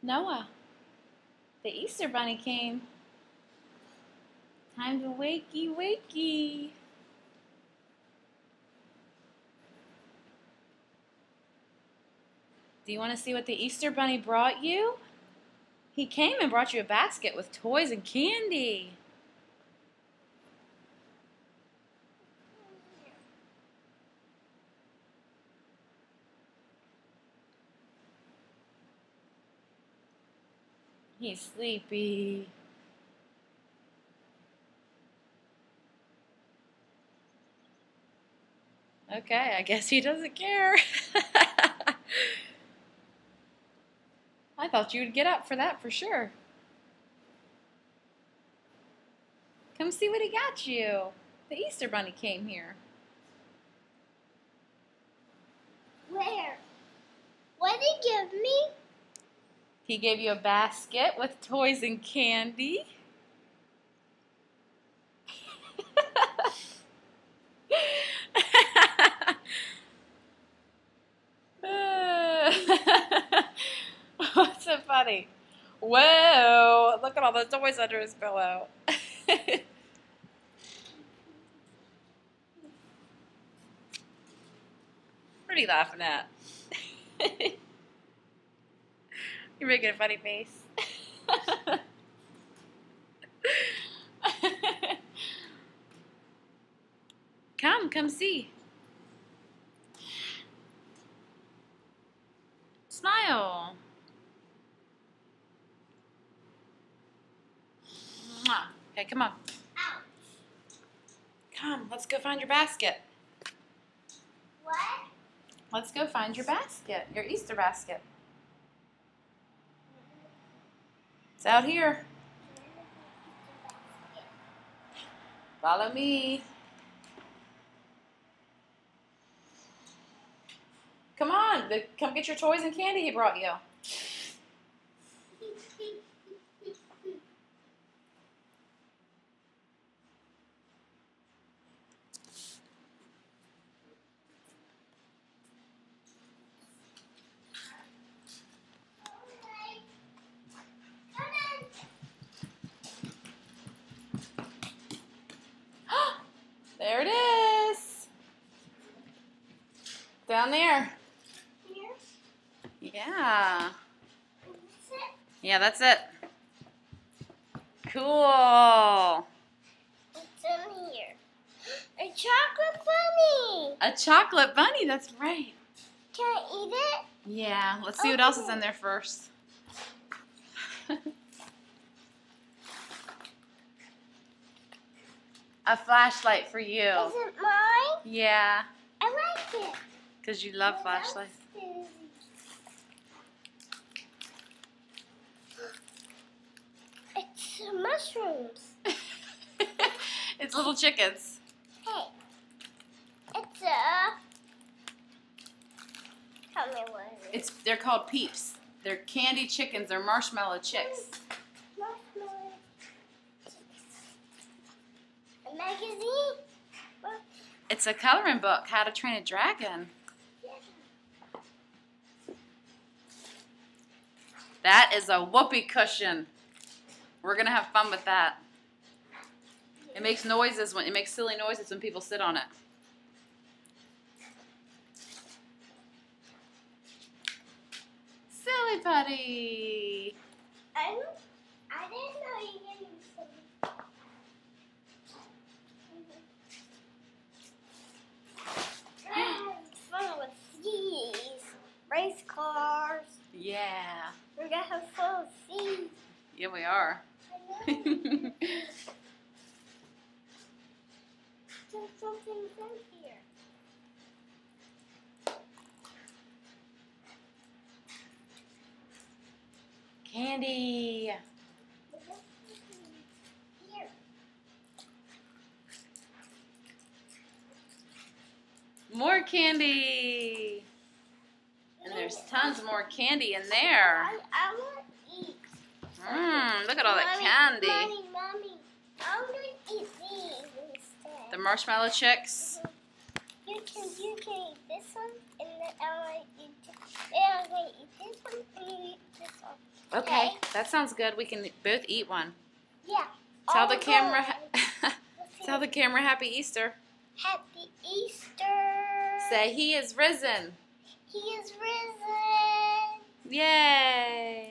Noah, the Easter Bunny came. Time to wakey wakey. Do you want to see what the Easter Bunny brought you? He came and brought you a basket with toys and candy. He's sleepy. Okay, I guess he doesn't care. I thought you would get up for that for sure. Come see what he got you. The Easter Bunny came here. Where? What did he give me? He gave you a basket with toys and candy. What's so funny? Whoa, look at all the toys under his pillow. What are you laughing at? You're making a funny face. Come see. Smile. Mwah. Okay, come on. Ouch. Come, let's go find your basket. What? Let's go find your basket, your Easter basket. It's out here. Follow me. Come on, come get your toys and candy he brought you. There it is. Down there. Here? Yeah. Is it? Yeah, that's it. Cool. What's in here? A chocolate bunny. A chocolate bunny, that's right. Can I eat it? Yeah, let's see what else is in there first. A flashlight for you. Is it mine? Yeah, I like it. because you love flashlights. It's mushrooms. It's little chickens. Hey. It's a... Tell me what it is. They're called Peeps. They're candy chickens. They're marshmallow chicks. Marshmallow. A magazine? What? It's a coloring book, How to Train a Dragon. That is a whoopee cushion. We're going to have fun with that. It makes noises it makes silly noises when people sit on it. Silly putty. I didn't know you could use some. Fun with these race cars. Yeah. We're gonna have fun with these. Yeah, we are. I know. There's something in here. Candy. Here. More candy. And there's tons more candy in there. I want to eat. Look at all that candy. Mommy, I'm going to eat these instead. The marshmallow chicks. You can eat this one, and then I'm going to eat this one, and you eat this one. That sounds good. We can both eat one. Yeah. Tell all the camera. good. Tell the camera Happy Easter. Happy Easter. Say He is risen. He is risen. Yay.